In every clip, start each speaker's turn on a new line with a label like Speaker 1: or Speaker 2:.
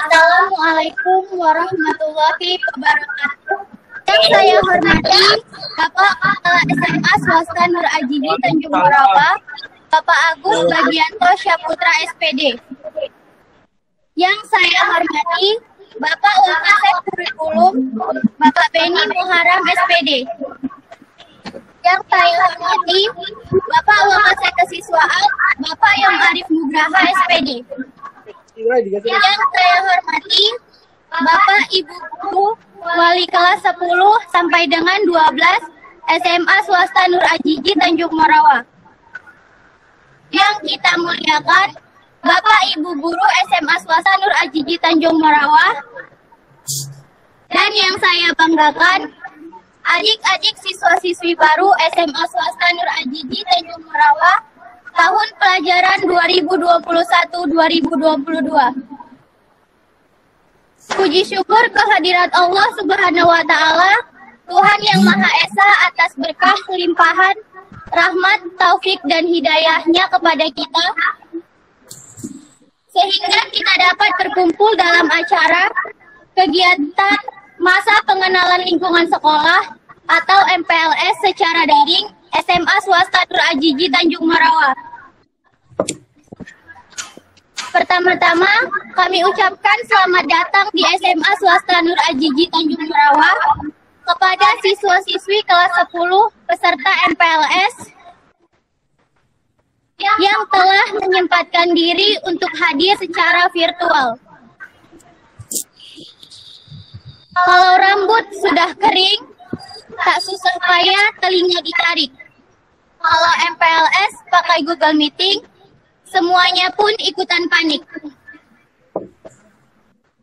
Speaker 1: Assalamualaikum warahmatullahi wabarakatuh. Yang saya hormati Bapak Kepala SMA Swasta Nur Ajizi Tanjung Morawa, Bapak Agus Bagianto Syaputra SPD. Yang saya hormati Bapak Wakasek Kurikulum, Bapak Beni Muharam SPD. Yang saya hormati Bapak Wakasek Kesiswaan, Bapak Yang Arif Nugraha SPD. Yang saya hormati Bapak Ibu Guru Wali kelas 10 sampai dengan 12 SMA Swasta Nur Ajizi Tanjung Morawa. Yang kita muliakan Bapak Ibu Guru SMA Swasta Nur Ajizi Tanjung Morawa. Dan yang saya banggakan adik-adik siswa-siswi baru SMA Swasta Nur Ajizi Tanjung Morawa tahun pelajaran 2021-2022. Puji syukur kehadirat Allah Subhanahu wa Ta'ala, Tuhan yang Maha Esa, atas berkah limpahan rahmat, taufik dan hidayahnya kepada kita, sehingga kita dapat berkumpul dalam acara kegiatan masa pengenalan lingkungan sekolah atau MPLS secara daring SMA Swasta Nur Ajizi Tanjung Morawa. Pertama-tama, kami ucapkan selamat datang di SMA Swasta Nur Ajizi Tanjung Morawa kepada siswa-siswi kelas 10 peserta MPLS yang telah menyempatkan diri untuk hadir secara virtual. Kalau rambut sudah kering, tak susah payah telinga ditarik. Kalau MPLS pakai Google Meeting, semuanya pun ikutan panik.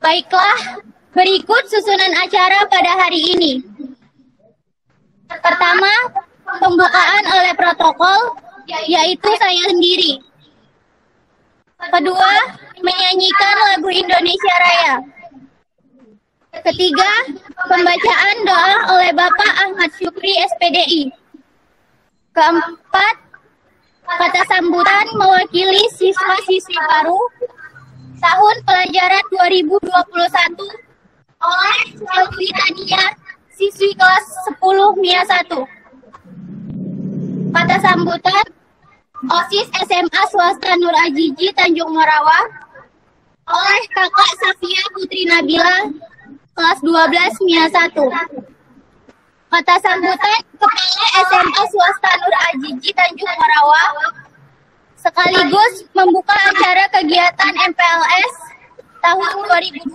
Speaker 1: Baiklah, berikut susunan acara pada hari ini. Pertama, pembukaan oleh protokol, yaitu saya sendiri. Kedua, menyanyikan lagu Indonesia Raya. Ketiga, pembacaan doa oleh Bapak Ahmad Syukri SPDI. Keempat, kata sambutan mewakili siswa-siswi baru tahun pelajaran 2021 oleh Selvi Tania, siswi kelas 10 MIA 1. Kata sambutan OSIS SMA Swasta Nur Ajizi Tanjung Morawa oleh Kakak Safia Putri Nabila, kelas 12 MIA 1. Kata sambutan Kepala SMA Swasta Nur Ajizi Tanjung Morawa sekaligus membuka acara kegiatan MPLS tahun 2021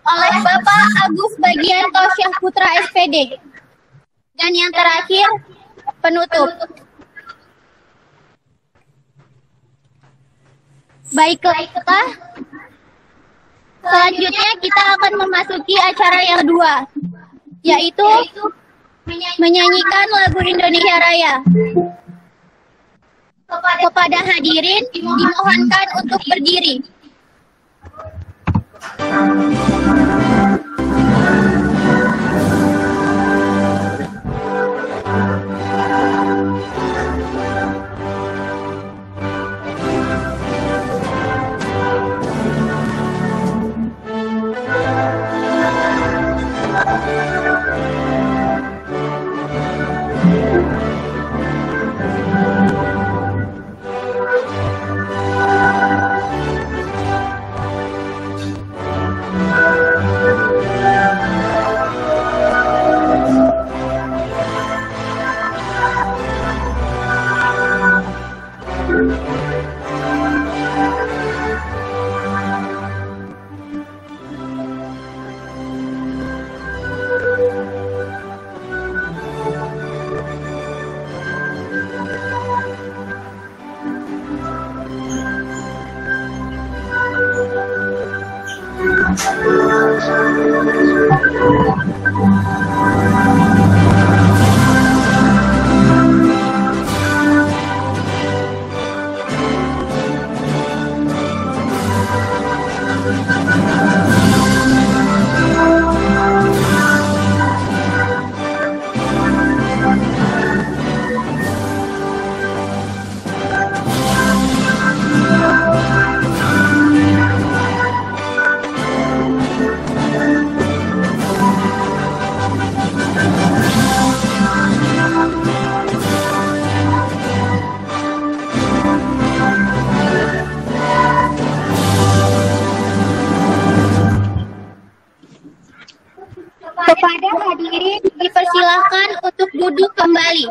Speaker 1: oleh Bapak Agus Bagianto Syaputra SPD. Dan yang terakhir, penutup. Baiklah, selanjutnya kita akan memasuki acara yang kedua, yaitu menyanyikan lagu Indonesia Raya. Kepada hadirin dimohonkan untuk berdiri. dipersilahkan untuk duduk kembali.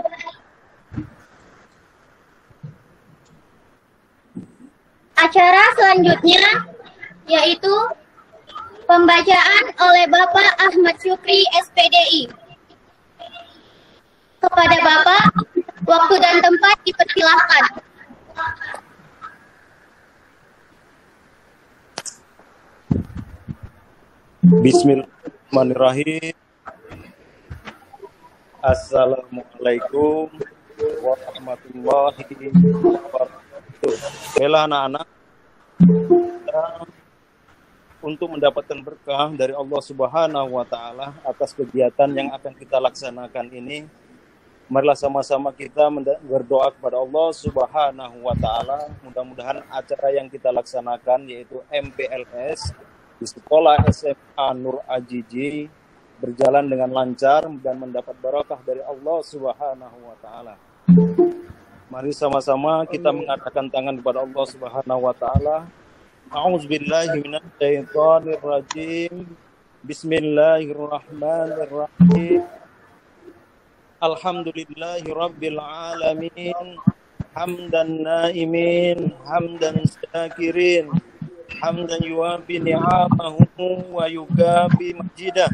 Speaker 1: Acara selanjutnya yaitu pembacaan oleh Bapak Ahmad Syukri, SPDI. Kepada Bapak, waktu dan tempat dipersilahkan.
Speaker 2: Bismillahirrahmanirrahim. Assalamualaikum warahmatullahi wabarakatuh. Baiklah anak-anak, untuk mendapatkan berkah dari Allah Subhanahu wa Ta'ala atas kegiatan yang akan kita laksanakan ini, marilah sama-sama kita berdoa kepada Allah Subhanahu wa Ta'ala. Mudah-mudahan acara yang kita laksanakan, yaitu MPLS di Sekolah SMA Nur Ajiji, berjalan dengan lancar dan mendapat barakah dari Allah Subhanahu wa Ta'ala. Mari sama-sama kita mengatakan tangan kepada Allah Subhanahu wa Ta'ala. A'udzubillahi minasyaitonir rajim. Bismillahirrahmanirrahim. Alhamdulillahi rabbil alamin. Hamdan naimin, hamdan syakirin, hamdan yuwafi ni'amahu wa yukafi majidah.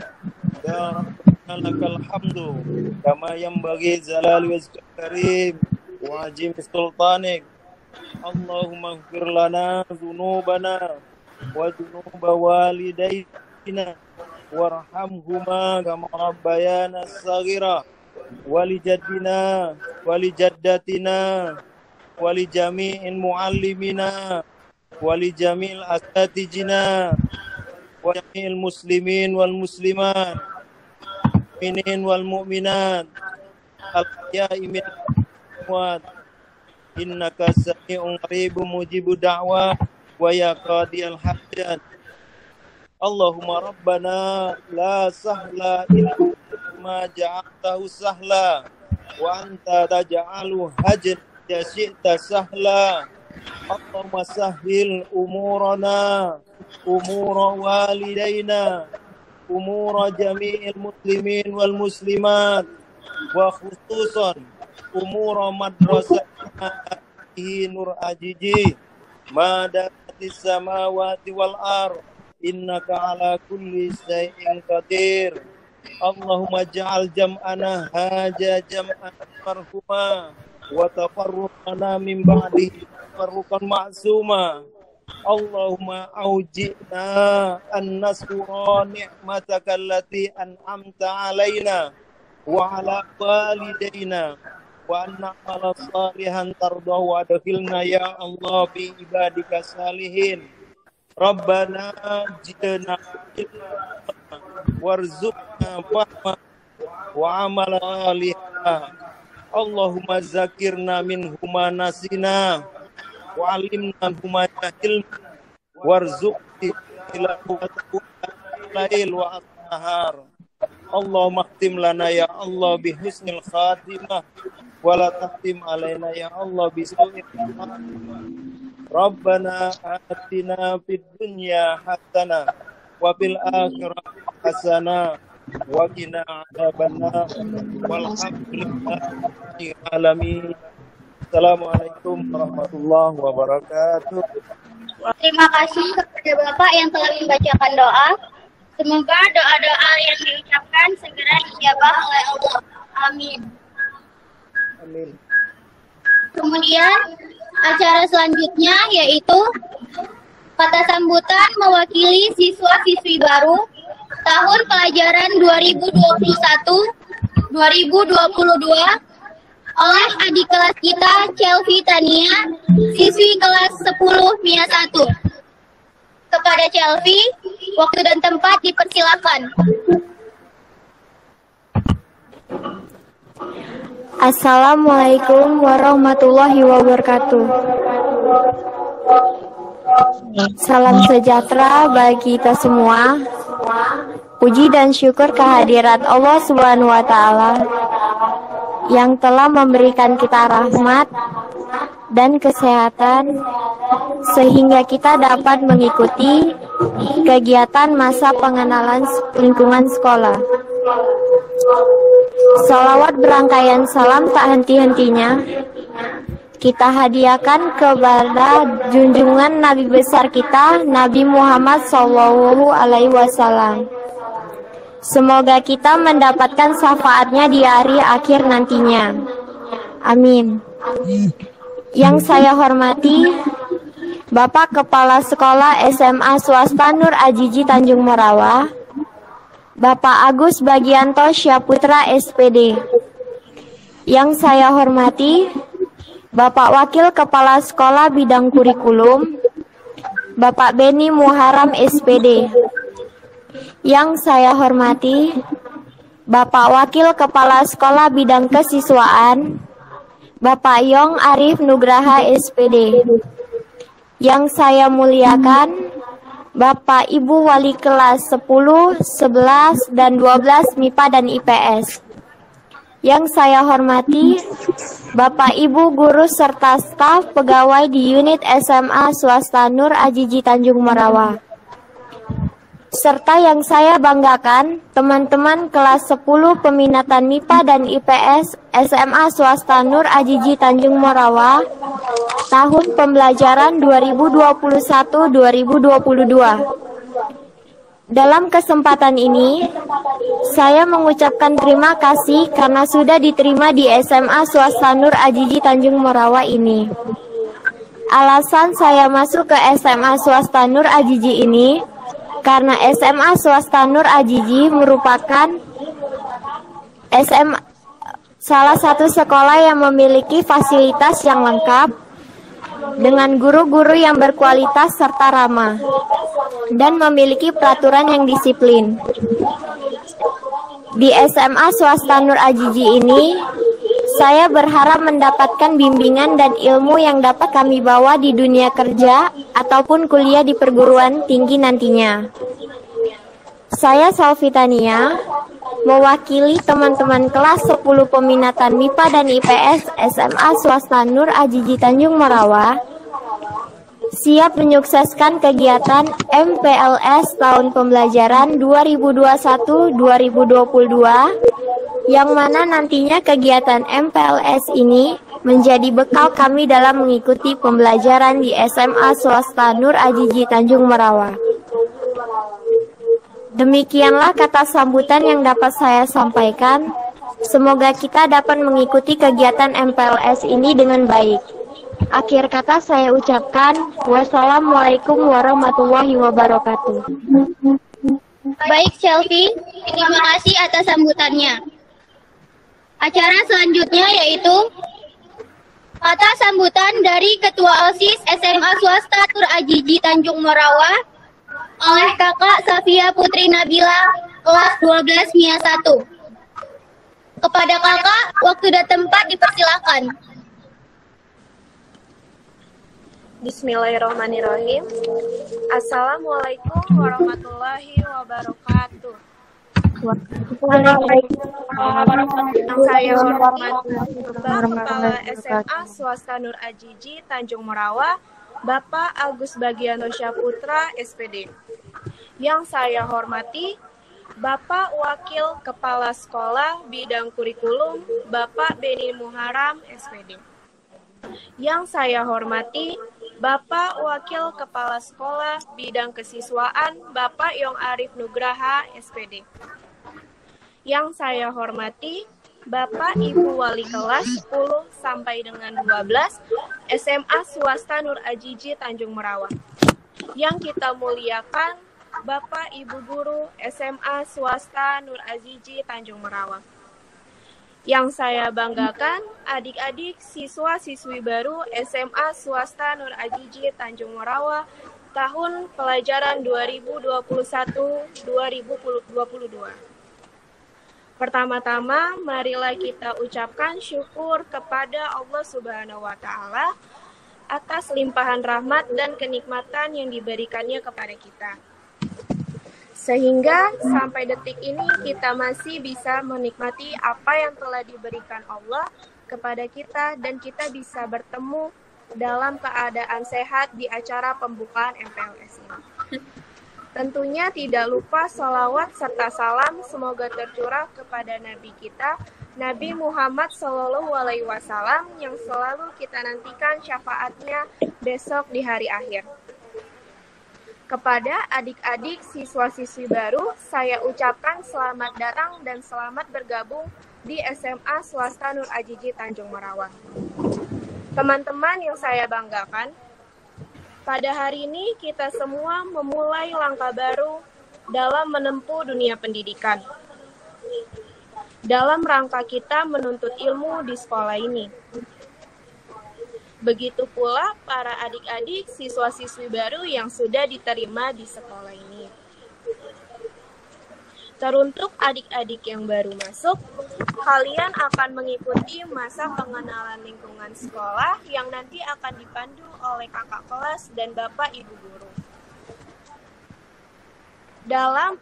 Speaker 2: Ya Rabbana lakal hamdu kama yanbaghi jalali wajhikal karim wa azimi sultanik. Allahumma ighfir lana dzunubana wa dzunuba walidayna warhamhuma kama rabbayana shaghira walijaddina walijaddatina walijami'in muallimina walijamil asatijina wa jami'il muslimin wal muslimat mu'minin wal mu'minat al-ahya'i min al-amwat innaka sami'un qaribun mujibud da'wah wa ya qadiyal hajat. Allahumma rabbana la sahla illa ma ja'altahu sahla wa anta taj'alu hajjan ya syi'ta sahla. Allahumma sahhil umurana umura walidayna umura jami'il muslimin wal muslimat wa khususan umura madrasah Nur Ajiji madatis samawati wal ar innaka ala kulli syai'in qadir. Allahumma ja'al jam'ana haja jam'an marhuma wa tafarruqana min ba'di tafarruqan ma'suma. Allahumma auji'na an nasura ni'mataka allati an'amta alaina wa ala walidayna wa an na'mala salihan tardahu wa adkhilna ya Allah bi ibadika salihin. Rabbana jidna warzuqna fahma wa amala salihah. Allahumma zakirna min huma nasina wa alimna huma jahilna warzuqni tilawatahu lail wa nahar. Allahumma khtim lana ya Allah bi husnil khatimah wa la tahtim alaina ya Allah bi su'il khatimah. Rabbana atina fid dunya hasanah wa fil akhirati hasanah wa qina adzabannar. Walhamdulillahi alamin. Assalamualaikum warahmatullahi wabarakatuh.
Speaker 1: Terima kasih kepada Bapak yang telah membacakan doa. Semoga doa-doa yang diucapkan segera dijabah oleh Allah. Amin.
Speaker 2: Amin.
Speaker 1: Kemudian acara selanjutnya yaitu kata sambutan mewakili siswa-siswi baru tahun pelajaran 2021-2022 oleh adik kelas kita Chelvi Tania, siswi kelas 10 MIA 1. Kepada Chelvi, waktu dan tempat dipersilakan.
Speaker 3: Assalamualaikum warahmatullahi wabarakatuh. Salam sejahtera bagi kita semua. Puji dan syukur kehadirat Allah Subhanahu wa Ta'ala yang telah memberikan kita rahmat dan kesehatan sehingga kita dapat mengikuti kegiatan masa pengenalan lingkungan sekolah. Salawat berangkaian salam tak henti-hentinya kita hadiahkan kepada junjungan Nabi besar kita, Nabi Muhammad SAW. Semoga kita mendapatkan syafaatnya di hari akhir nantinya. Amin. Yang saya hormati Bapak Kepala Sekolah SMA Swasta Nur Ajiji Tanjung Morawa, Bapak Agus Bagianto Syaputra SPD. Yang saya hormati Bapak Wakil Kepala Sekolah Bidang Kurikulum, Bapak Beni Muharam SPD. Yang saya hormati Bapak Wakil Kepala Sekolah Bidang Kesiswaan, Bapak Yong Arif Nugraha SPD. Yang saya muliakan Bapak Ibu Wali Kelas 10, 11, dan 12 MIPA dan IPS. Yang saya hormati Bapak Ibu Guru serta staf pegawai di unit SMA Swasta Nur Ajiji Tanjung Morawa. Serta yang saya banggakan, teman-teman kelas 10 peminatan MIPA dan IPS SMA Swasta Nur Ajiji Tanjung Morawa tahun pembelajaran 2021-2022. Dalam kesempatan ini, saya mengucapkan terima kasih karena sudah diterima di SMA Swasta Nur Ajiji Tanjung Morawa ini. Alasan saya masuk ke SMA Swasta Nur Ajiji ini karena SMA Swasta Nur Ajiji merupakan salah satu sekolah yang memiliki fasilitas yang lengkap dengan guru-guru yang berkualitas serta ramah dan memiliki peraturan yang disiplin. Di SMA Swasta Nur Ajiji ini, saya berharap mendapatkan bimbingan dan ilmu yang dapat kami bawa di dunia kerja ataupun kuliah di perguruan tinggi nantinya. Saya Salvitania, mewakili teman-teman kelas 10 peminatan MIPA dan IPS SMA Swasta Nur Ajiji Tanjung Morawa, siap menyukseskan kegiatan MPLS tahun pembelajaran 2021-2022, yang mana nantinya kegiatan MPLS ini menjadi bekal kami dalam mengikuti pembelajaran di SMA Swasta Nur Ajiji Tanjung Morawa. Demikianlah kata sambutan yang dapat saya sampaikan. Semoga kita dapat mengikuti kegiatan MPLS ini dengan baik. Akhir kata saya ucapkan, wassalamualaikum warahmatullahi wabarakatuh.
Speaker 1: Baik, Selvi, terima kasih atas sambutannya. Acara selanjutnya yaitu kata sambutan dari Ketua OSIS SMA Swasta Nur Ajiji Tanjung Morawa oleh Kakak Safia Putri Nabila, kelas 12 MIA 1. Kepada Kakak, waktu dan tempat dipersilakan.
Speaker 4: Bismillahirrahmanirrahim. Assalamualaikum warahmatullahi wabarakatuh. Yang saya hormati Bapak Kepala SMA Swasta Nur Ajiji Tanjung Morawa, Bapak Agus Bagianto Syaputra SPD. Yang saya hormati Bapak Wakil Kepala Sekolah Bidang Kurikulum, Bapak Beni Muharam SPD. Yang saya hormati Bapak Wakil Kepala Sekolah Bidang Kesiswaan, Bapak Yong Arif Nugraha SPD. Yang saya hormati Bapak Ibu Wali Kelas 10 sampai dengan 12 SMA Swasta Nur Ajiji Tanjung Morawa. Yang kita muliakan Bapak Ibu Guru SMA Swasta Nur Ajiji Tanjung Morawa. Yang saya banggakan adik-adik siswa-siswi baru SMA Swasta Nur Ajiji Tanjung Morawa tahun pelajaran 2021-2022. Pertama-tama, marilah kita ucapkan syukur kepada Allah Subhanahu wa Ta'ala atas limpahan rahmat dan kenikmatan yang diberikannya kepada kita. Sehingga sampai detik ini kita masih bisa menikmati apa yang telah diberikan Allah kepada kita dan kita bisa bertemu dalam keadaan sehat di acara pembukaan MPLS ini. Tentunya tidak lupa sholawat serta salam semoga tercurah kepada Nabi kita Nabi Muhammad SAW yang selalu kita nantikan syafaatnya besok di hari akhir. Kepada adik-adik siswa-siswi baru, saya ucapkan selamat datang dan selamat bergabung di SMA Swasta Nur Ajiji Tanjung Merawa. Teman-teman yang saya banggakan, pada hari ini kita semua memulai langkah baru dalam menempuh dunia pendidikan. Dalam rangka kita menuntut ilmu di sekolah ini. Begitu pula para adik-adik siswa-siswi baru yang sudah diterima di sekolah ini. Teruntuk adik-adik yang baru masuk, kalian akan mengikuti masa pengenalan lingkungan sekolah yang nanti akan dipandu oleh kakak kelas dan bapak ibu guru. Dalam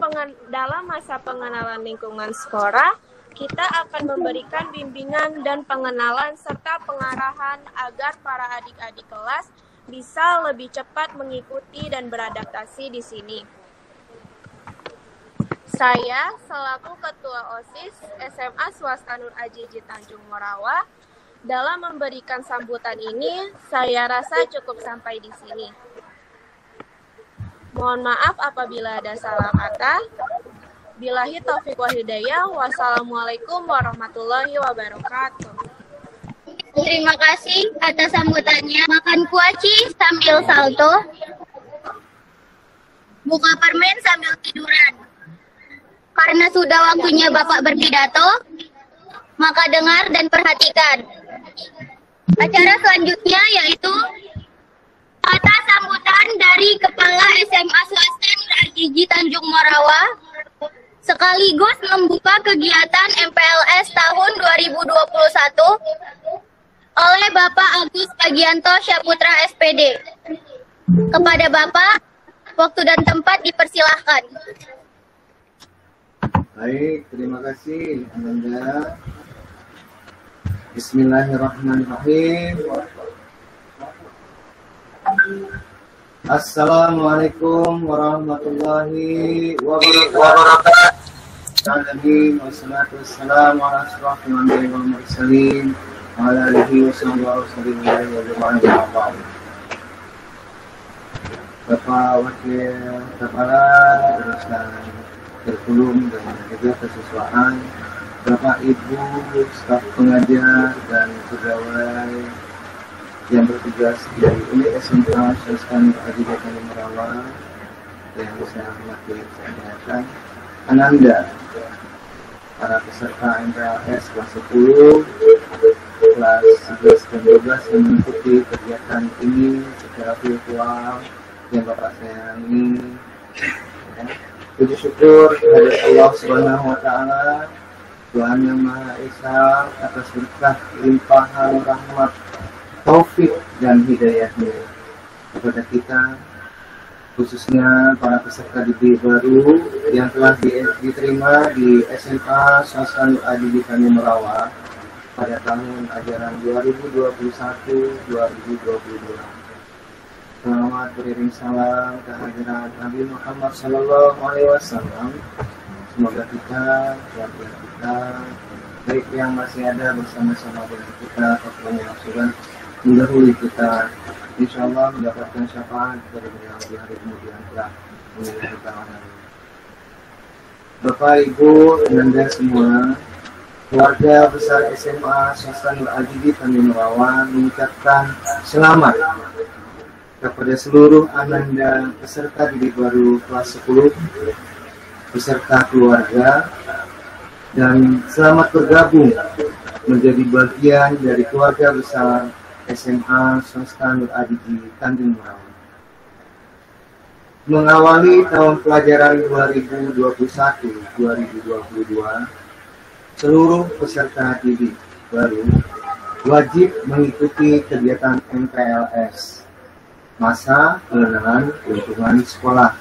Speaker 4: masa pengenalan lingkungan sekolah, kita akan memberikan bimbingan dan pengenalan serta pengarahan agar para adik-adik kelas bisa lebih cepat mengikuti dan beradaptasi di sini. Saya selaku Ketua OSIS SMA Swasta Nur Ajiji Tanjung Merawa, dalam memberikan sambutan ini, saya rasa cukup sampai di sini. Mohon maaf apabila ada salah kata. Billahi taufiq wal hidayah. Wassalamualaikum warahmatullahi wabarakatuh.
Speaker 1: Terima kasih atas sambutannya. Makan kuaci sambil salto. Buka permen sambil tiduran. Karena sudah waktunya Bapak berpidato, maka dengar dan perhatikan. Acara selanjutnya yaitu kata sambutan dari Kepala SMA Swasta Nur Ajiji Tanjung Merawa sekaligus membuka kegiatan MPLS tahun 2021 oleh Bapak Agus Bagianto Syaputra SPD. Kepada Bapak, waktu dan tempat dipersilahkan.
Speaker 5: Baik, terima kasih Ananda. Bismillahirrahmanirrahim. Assalamualaikum warahmatullahi wabarakatuh. Alamin wassalatu wassalamu ala asyrafil anbiya'i wal mursalin wa ala alihi washabihi wasallam. Bapak Wakil Kepala Jurusan Kurikulum dan juga Kesiswaan, Bapak Ibu, staf pengajar dan pegawai yang bertugas di unit SMA Swasta Nur Ajiji Tanjung Merawa yang saya hormati dan Ananda, para peserta MPLS kelas 10, kelas 11 dan 12 yang mengikuti kegiatan ini secara virtual yang Bapak sayangi. Puji syukur kepada Allah Subhanahu wa Ta'ala, Tuhan Yang Maha Esa, atas berkah limpahan rahmat, taufik dan hidayahnya kepada kita, khususnya para peserta didik baru yang telah diterima di SMA Swasta Nur Ajiji Tanjung Merawa pada tahun ajaran 2021-2022. Selamat beriring salam kehadiran Nabi Muhammad SAW. Semoga kita, keluarga kita, baik yang masih ada bersama-sama dengan kita ataupun yang sudah mendahului kita, insya Allah mendapatkan syafaat dari beliau di hari kemudian telah menjadi tawanan. Bapak, Ibu, Anda semua, keluarga besar SMA Swasta Nur Ajiji Tanjung Merawa mengucapkan selamat kepada seluruh Ananda peserta didik baru kelas 10 beserta keluarga, dan selamat bergabung menjadi bagian dari keluarga besar SMA Swasta Nur Ajiji Tanjung Merawa. Mengawali tahun pelajaran 2021-2022, seluruh peserta didik baru wajib mengikuti kegiatan MPLS, masa pengenalan lingkungan sekolah.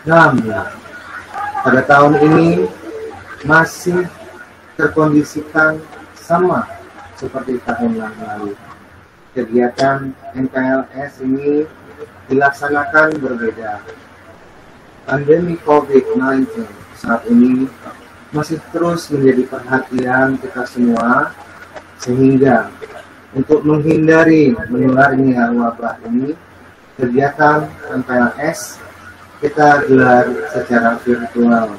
Speaker 5: Namun, pada tahun ini masih terkondisikan sama seperti tahun yang lalu. Kegiatan MPLS ini dilaksanakan berbeda. Pandemi COVID-19 saat ini masih terus menjadi perhatian kita semua, sehingga untuk menghindari menularnya wabah ini, kegiatan MPLS kita gelar secara virtual.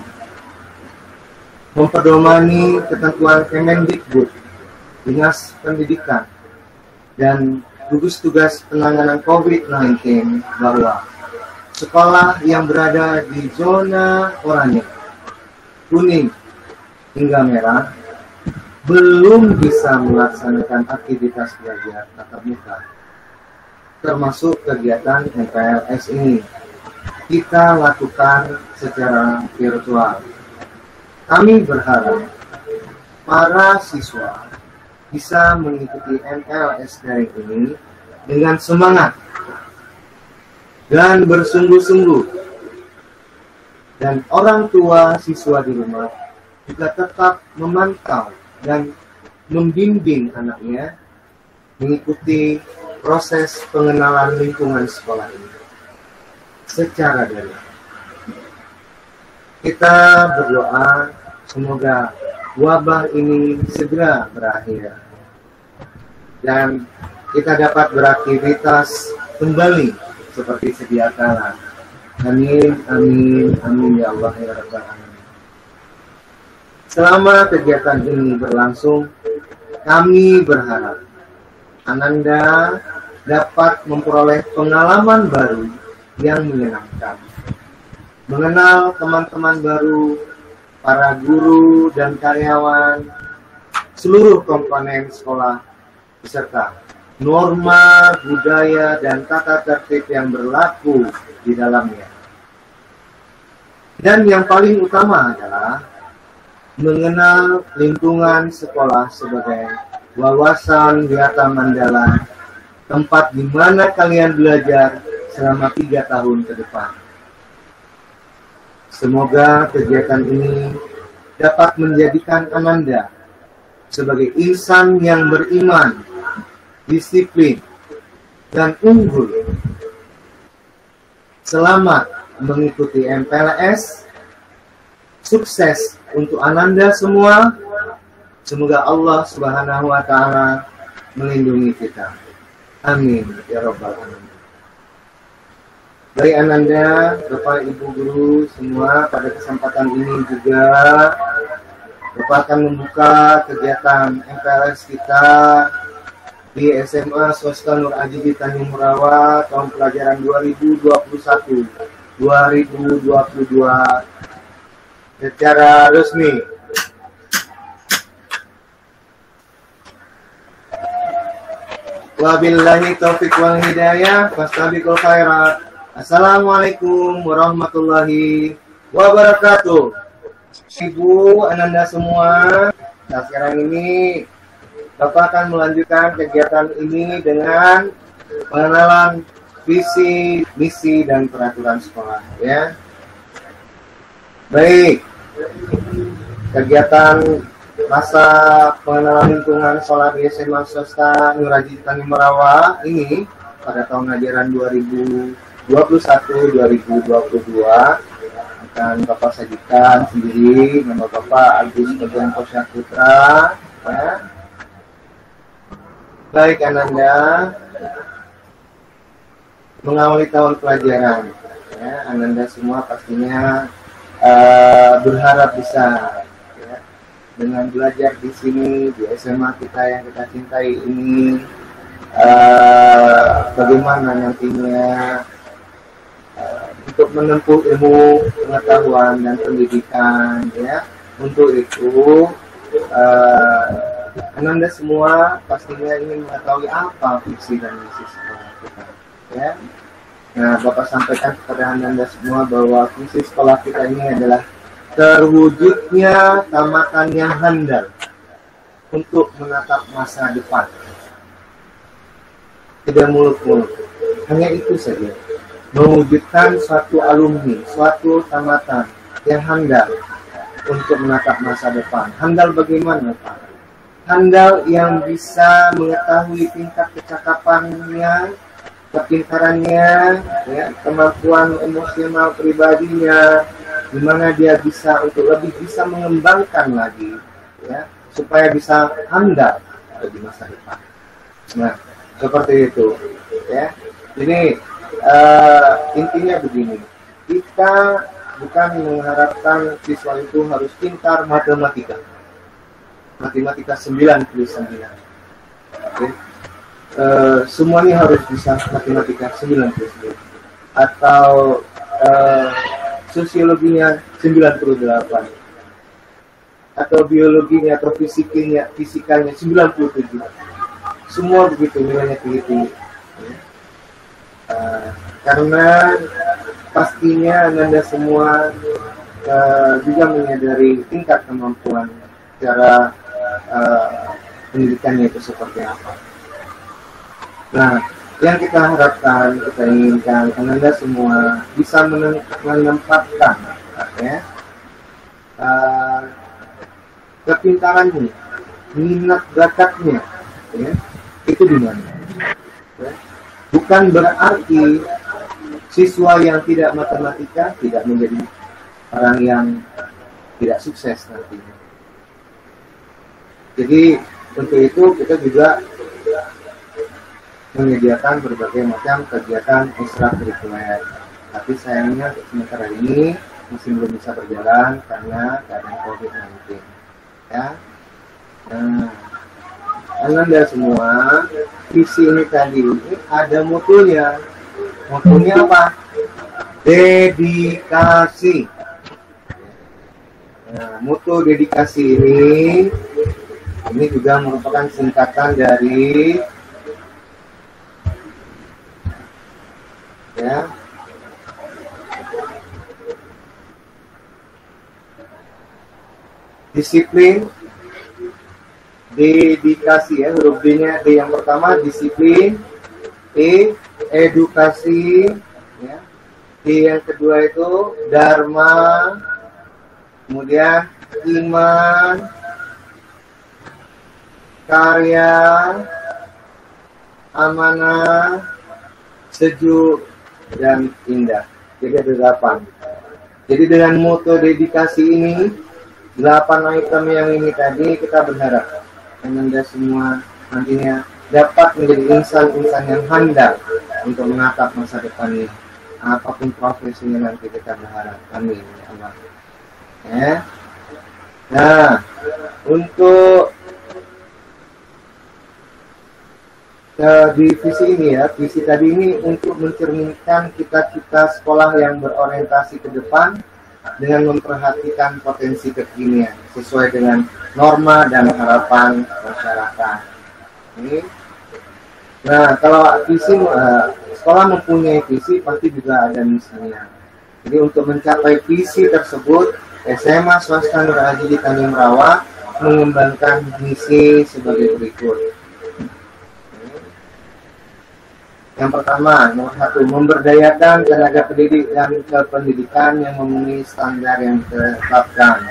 Speaker 5: Mempedomani ketentuan Kemendikbud, Dinas Pendidikan, dan gugus tugas penanganan COVID-19 bahwa sekolah yang berada di zona oranye, kuning, hingga merah belum bisa melaksanakan aktivitas belajar tatap muka, termasuk kegiatan MPLS ini kita lakukan secara virtual. Kami berharap para siswa bisa mengikuti MPLS daring ini dengan semangat dan bersungguh-sungguh, dan orang tua siswa di rumah juga tetap memantau dan membimbing anaknya mengikuti proses pengenalan lingkungan sekolah ini secara daring. Kita berdoa semoga wabah ini segera berakhir dan kita dapat beraktivitas kembali seperti sedia kala. Amin, amin, amin ya Allah ya Rabbal Alamin. Selama kegiatan ini berlangsung, kami berharap Ananda dapat memperoleh pengalaman baru yang menyenangkan, mengenal teman-teman baru, para guru dan karyawan, seluruh komponen sekolah, beserta norma, budaya, dan tata tertib yang berlaku di dalamnya. Dan yang paling utama adalah mengenal lingkungan sekolah sebagai wawasan Wiata Mandala, tempat di mana kalian belajar selama 3 tahun ke depan. Semoga kegiatan ini dapat menjadikan Ananda sebagai insan yang beriman, disiplin, dan unggul. Selamat mengikuti MPLS. Sukses untuk Ananda semua. Semoga Allah Subhanahu wa Ta'ala melindungi kita. Amin ya Rabbal Alamin. Baik Ananda, Bapak Ibu guru semua, pada kesempatan ini juga Bapak akan membuka kegiatan MPLS kita di SMA Swasta Nur Ajiji Tanjung Merawa tahun pelajaran 2021-2022 secara resmi. Wabillahi taufiq wal hidayah, fastabiqul khairat. Assalamualaikum warahmatullahi wabarakatuh. Ibu, Ananda semua, nah sekarang ini Bapak akan melanjutkan kegiatan ini dengan pengenalan visi, misi, dan peraturan sekolah, ya. Baik, kegiatan masa pengenalan lingkungan sekolah di SMA Swasta Nur Ajiji Tanjung Merawa ini pada tahun ajaran 2021-2022 akan Bapak sajikan sendiri nama Bapak Agus Bagianto Syaputra, ya. Baik Ananda, mengawali tahun pelajaran, ya, Ananda semua pastinya berharap bisa, ya, dengan belajar di sini di SMA kita yang kita cintai ini, bagaimana nantinya untuk menempuh ilmu pengetahuan dan pendidikan, ya. Untuk itu Ananda semua pastinya ingin mengetahui apa visi dan misi sekolah kita, ya. Nah, Bapak sampaikan kepada Ananda semua bahwa visi sekolah kita ini adalah terwujudnya tamatan yang handal untuk menatap masa depan. Tidak muluk-muluk, hanya itu saja. Mewujudkan suatu alumni, suatu tamatan yang handal untuk menatap masa depan. Handal bagaimana, Pak? Handal yang bisa mengetahui tingkat kecakapannya, kepintarannya, ya, kemampuan emosional pribadinya, di mana dia bisa untuk lebih bisa mengembangkan lagi, ya, supaya bisa handal di masa depan. Nah, seperti itu, ya. Ini intinya begini, kita bukan mengharapkan siswa itu harus pintar matematika 99. Oke. Semuanya harus bisa matematika 99 atau sosiologinya 98 atau biologinya atau fisikanya 97. Semua begitu nilainya tinggi. Karena pastinya Anda semua juga menyadari tingkat kemampuan cara pendidikannya itu seperti apa. Nah, yang kita harapkan, kita inginkan Anda semua bisa menempatkan, ya, kepintarannya, minat bakatnya, ya, itu di mana. Ya. Bukan berarti siswa yang tidak matematika tidak menjadi orang yang tidak sukses nantinya. Jadi untuk itu kita juga menyediakan berbagai macam kegiatan ekstrakurikuler. Tapi sayangnya untuk semester ini masih belum bisa berjalan karena keadaan COVID-19. Ya. Nah, Anda semua, visi ini tadi ini ada mutunya. Mutunya apa? Dedikasi. Nah, mutu dedikasi ini juga merupakan singkatan dari, ya, disiplin, dedikasi, ya, huruf D-nya D yang pertama, disiplin, E, edukasi, ya, D yang kedua itu dharma, kemudian iman, karya, amanah, sejuk, dan indah. Jadi ada 8. Jadi dengan moto dedikasi ini, 8 item yang ini tadi, kita berharap Anda semua nantinya dapat menjadi insan-insan yang handal untuk menatap masa depan ini. Apapun profesinya nanti kita berharap. Amin, ya Allah. Ya. Nah, untuk di visi ini, ya, visi tadi ini untuk mencerminkan cita-cita sekolah yang berorientasi ke depan dengan memperhatikan potensi kekinian sesuai dengan norma dan harapan masyarakat. Ini. Nah, kalau visi sekolah mempunyai visi, pasti juga ada misinya. Jadi untuk mencapai visi tersebut, SMA Swasta Nur Ajiji Tanjung Merawa mengembangkan misi sebagai berikut. Yang pertama, nomor 1, memberdayakan tenaga pendidik dan kependidikan yang memenuhi standar yang ditetapkan.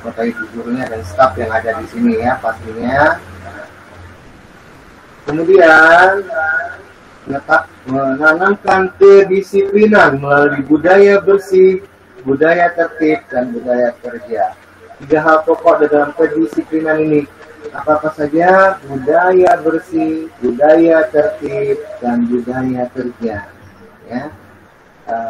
Speaker 5: Bapak Ibu gurunya dan staf yang ada di sini, ya, pastinya. Kemudian menanamkan kedisiplinan melalui budaya bersih, budaya tertib, dan budaya kerja. 3 hal pokok dalam kedisiplinan ini. Apa-apa saja? Budaya bersih, budaya tertib, dan budaya kerja. Ya.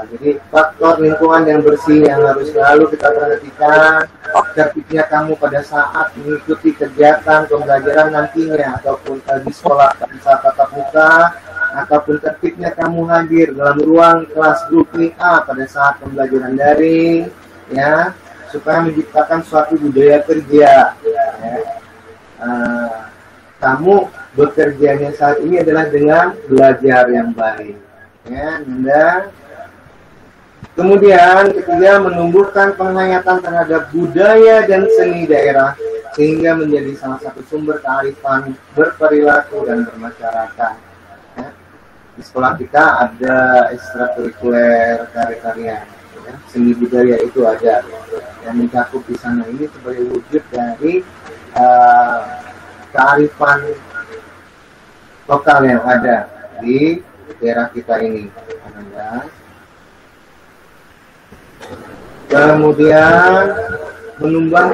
Speaker 5: Jadi faktor lingkungan yang bersih yang harus selalu kita perhatikan. Tertibnya kamu pada saat mengikuti kegiatan pembelajaran nantinya, ataupun di sekolah saat tatap muka, ataupun tertibnya kamu hadir dalam ruang kelas grup A pada saat pembelajaran daring, ya, supaya menciptakan suatu budaya kerja. Ya. Kamu bekerjanya saat ini adalah dengan belajar yang baik, ya, Nanda. Kemudian ketiga, menumbuhkan penghayatan terhadap budaya dan seni daerah sehingga menjadi salah satu sumber kearifan berperilaku dan bermasyarakat. Ya. Di sekolah kita ada ekstrakurikuler karya-karya, ya, seni budaya itu ada yang mencakup di sana. Ini sebagai wujud dari kearifan lokal yang ada di daerah kita ini. Kemudian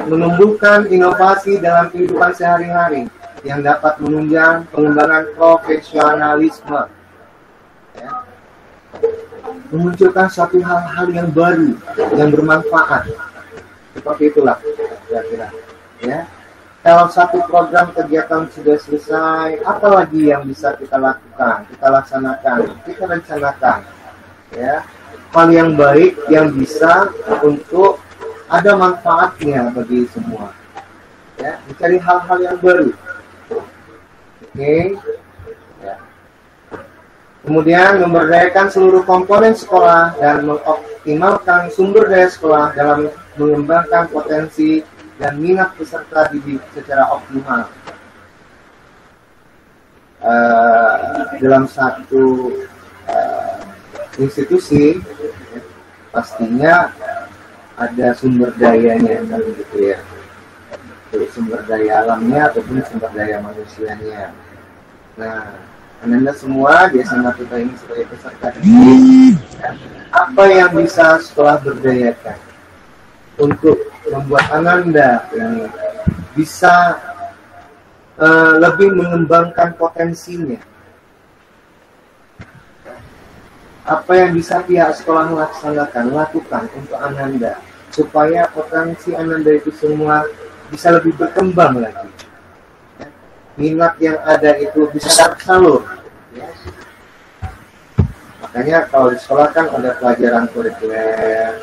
Speaker 5: menumbuhkan inovasi dalam kehidupan sehari-hari yang dapat menunjang pengembangan profesionalisme. Ya. Memunculkan suatu hal-hal yang baru, yang bermanfaat. Seperti itulah kira-kira. Ya. Kalau satu program kegiatan sudah selesai, apa lagi yang bisa kita lakukan, kita laksanakan, kita rencanakan? Ya. Hal yang baik yang bisa untuk ada manfaatnya bagi semua. Ya, mencari hal-hal yang baru. Oke. Ya. Kemudian memberdayakan seluruh komponen sekolah dan mengoptimalkan sumber daya sekolah dalam mengembangkan potensi dan minat peserta didik secara optimal. Dalam satu institusi pastinya ada sumber dayanya kan gitu ya, sumber daya alamnya ataupun sumber daya manusianya. Nah, Anda semua di SMA kita ini sebagai peserta didik, apa yang bisa sekolah berdayakan untuk membuat Ananda ini bisa lebih mengembangkan potensinya? Apa yang bisa pihak sekolah lakukan untuk Ananda supaya potensi Ananda itu semua bisa lebih berkembang lagi, ya. Minat yang ada itu bisa tersalur, ya. Makanya kalau di sekolah kan ada pelajaran kurikuler,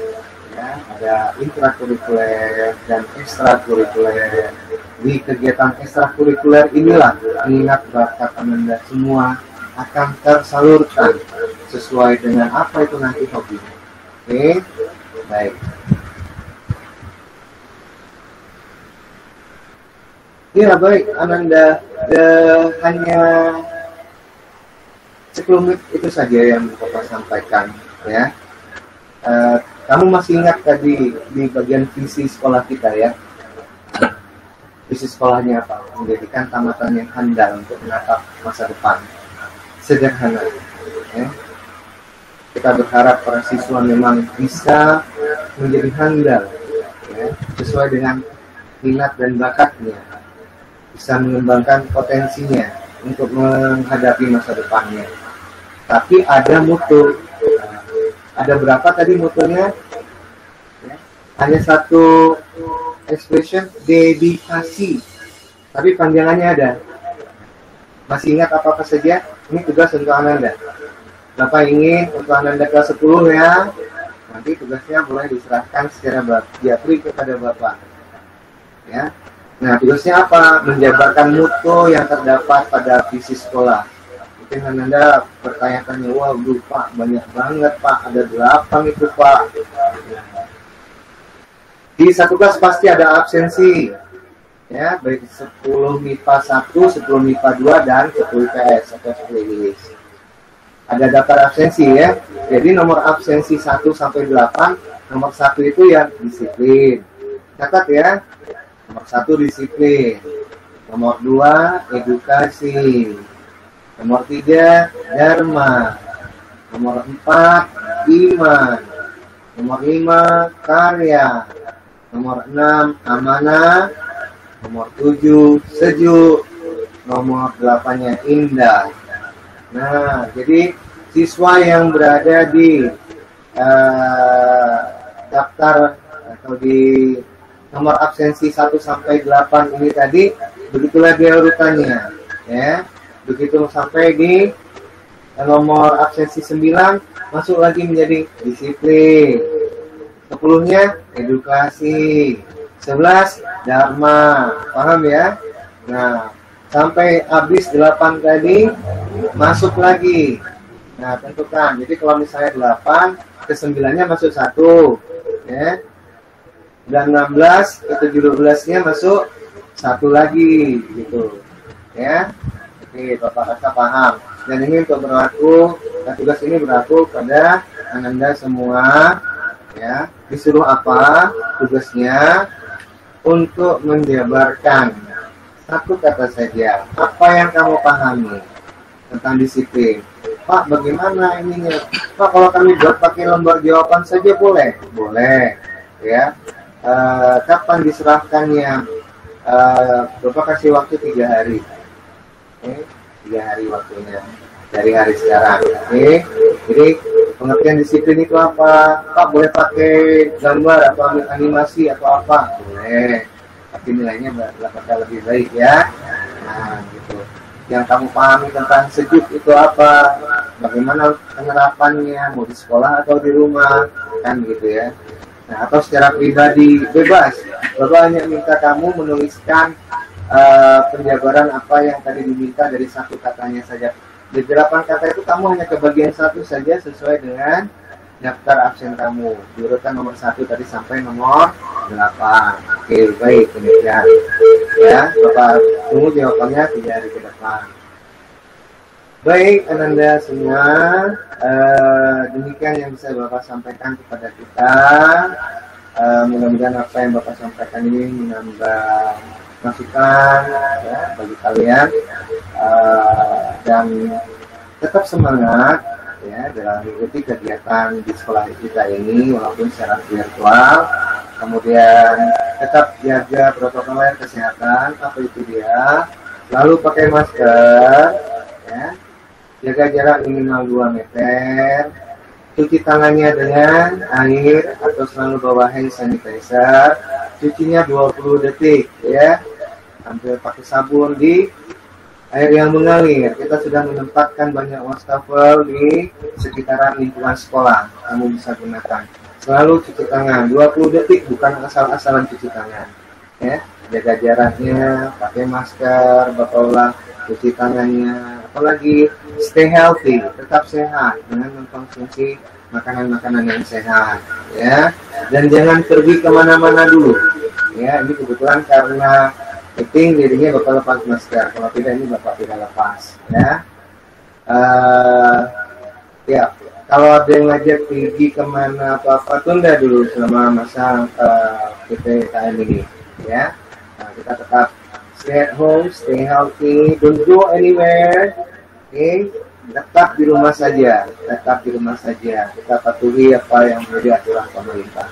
Speaker 5: ya, ada intrakurikuler dan ekstrakurikuler. Di kegiatan ekstrakurikuler inilah minat bakat Ananda semua akan tersalurkan sesuai dengan apa itu nanti hobinya. Oke, baik. Ya baik, Ananda, hanya sekelumit itu saja yang Bapak sampaikan, ya. Kamu masih ingat tadi di bagian visi sekolah kita, ya? Visi sekolahnya apa? Menjadikan tamatan yang handal untuk menatap masa depan. Sederhana, ya. Kita berharap para siswa memang bisa menjadi handal, ya, sesuai dengan minat dan bakatnya, bisa mengembangkan potensinya untuk menghadapi masa depannya. Tapi ada mutu, ada berapa tadi mutunya? Ya. Hanya satu expression, dedikasi, tapi panjangannya ada. Masih ingat apa-apa saja? Ini tugas untuk Ananda. Bapak ingin untuk Ananda kelas 10 ya. Nanti tugasnya boleh diserahkan secara japri kepada Bapak. Ya. Nah, tugasnya apa? Menjabarkan mutu yang terdapat pada visi sekolah. Mungkin Ananda bertanya-tanya, wah Pak, banyak banget Pak, ada 8 itu Pak. Di satu kelas pasti ada absensi. Ya, baik 10 MIPA 1, 10 MIPA 2, dan 10 IPS atau 10 Inggris. Ada daftar absensi ya. Jadi nomor absensi 1 sampai 8, nomor 1 itu ya disiplin. Catat ya. Nomor 1 disiplin. Nomor 2 edukasi. Nomor 3 dharma. Nomor 4 iman. Nomor 5 karya. Nomor 6 amanah. Nomor 7 sejuk. Nomor 8-nya indah. Nah, jadi siswa yang berada di daftar atau di nomor absensi 1 sampai 8 ini tadi, begitulah dia urutannya, ya. Begitu sampai di nomor absensi 9, masuk lagi menjadi disiplin. 10-nya edukasi. 11 dharma. Paham ya? Nah, sampai habis 8 tadi, masuk lagi. Nah, tentukan. Jadi kalau misalnya 8, ke 9-nya masuk 1. Ya. Dan 16, ke 17-nya masuk 1 lagi. Gitu. Ya. Oke, Bapak rasa paham. Dan ini untuk berlaku, tugas ini berlaku pada Ananda semua. Ya. Disuruh apa? Tugasnya untuk menjabarkan satu kata saja, apa yang kamu pahami tentang disiplin. Pak, bagaimana ininya? Pak, kalau kami buat pakai lembar jawaban saja boleh? Boleh. ya. Kapan diserahkannya? Bapak kasih waktu 3 hari. 3 hari waktunya dari hari sekarang. Jadi pengertian disiplin itu apa? Pak, boleh pakai gambar atau animasi atau apa? Boleh, tapi nilainya bakal lebih baik ya. Nah, gitu. Yang kamu pahami tentang sejuk itu apa? Bagaimana penerapannya? Mau di sekolah atau di rumah? Kan gitu ya. Nah, atau secara pribadi bebas. Bapak hanya minta kamu menuliskan penjabaran apa yang tadi diminta dari 1 katanya saja. Di 8 kata itu kamu hanya kebagian 1 saja sesuai dengan daftar absen kamu. Diurutkan nomor 1 tadi sampai nomor 8. Oke, baik, demikian. Ya, Bapak tunggu jawabannya 3 hari ke depan. Baik, Ananda semua, demikian yang bisa Bapak sampaikan kepada kita. Mudah-mudahan apa yang Bapak sampaikan ini menambah masukan ya, bagi kalian, dan tetap semangat ya dalam mengikuti kegiatan di sekolah kita ini walaupun secara virtual. Kemudian tetap jaga protokol kesehatan, apa itu dia, lalu pakai masker ya, jaga jarak minimal 2 meter, cuci tangannya dengan air atau selalu bawa hand sanitizer, cucinya 20 detik ya, sambil pakai sabun di air yang mengalir. Kita sudah menempatkan banyak wastafel di sekitaran lingkungan sekolah, kamu bisa gunakan. Selalu cuci tangan 20 detik, bukan asal-asalan cuci tangan ya, jaga jaraknya, pakai masker, Bapak ulang, cuci tangannya, apalagi stay healthy, tetap sehat dengan mengkonsumsi makanan-makanan yang sehat ya, dan jangan pergi kemana-mana dulu ya. Ini kebetulan karena meeting jadinya Bapak lepas masker, kalau tidak ini Bapak tidak lepas ya. Ya, kalau ada yang ngajak pergi kemana apa-apa, tunda dulu selama masa PPKM ini ya. Nah, kita tetap stay at home, stay healthy, don't go anywhere. Oke, tetap di rumah saja, kita patuhi apa yang menjadi aturan pemerintah.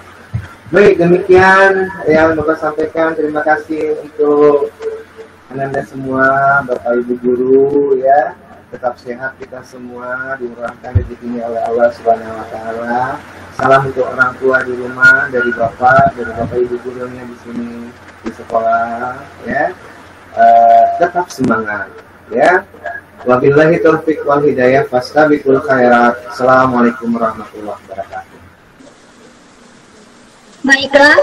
Speaker 5: Baik, demikian yang Bapak sampaikan. Terima kasih untuk Ananda semua, Bapak Ibu guru ya. Tetap sehat kita semua, dimurahkan rezekinya oleh Allah Subhanahu wa taala. Salam untuk orang tua di rumah, dari Bapak Ibu gurunya di sini di sekolah ya. Tetap semangat ya. Wabillahi taufiq wal hidayah, fastabiqul khairat. Assalamualaikum warahmatullahi wabarakatuh.
Speaker 1: Baiklah,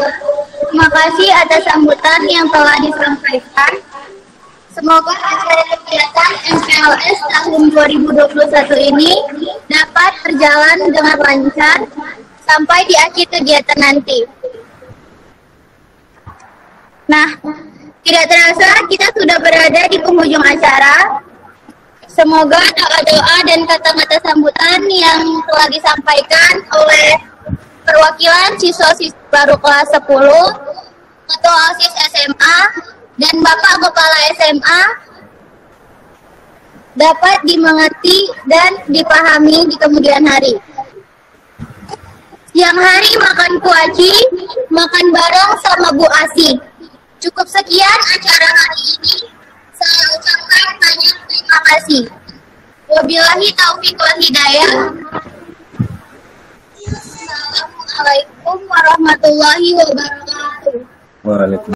Speaker 1: terima kasih atas sambutan yang telah disampaikan. Semoga acara kegiatan MPLS tahun 2021 ini dapat berjalan dengan lancar sampai di akhir kegiatan nanti. Nah, tidak terasa kita sudah berada di penghujung acara. Semoga doa-doa dan kata-kata sambutan yang telah disampaikan oleh perwakilan siswa-siswa baru kelas 10, Ketua OSIS SMA, dan Bapak Kepala SMA dapat dimengerti dan dipahami di kemudian hari. Siang hari makan kuaci, makan bareng sama Bu Asi. Cukup sekian acara hari ini. Saya ucapkan banyak terima kasih. Wabillahi taufiq wal hidayah. Assalamualaikum warahmatullahi wabarakatuh.
Speaker 5: Waalaikumsalam.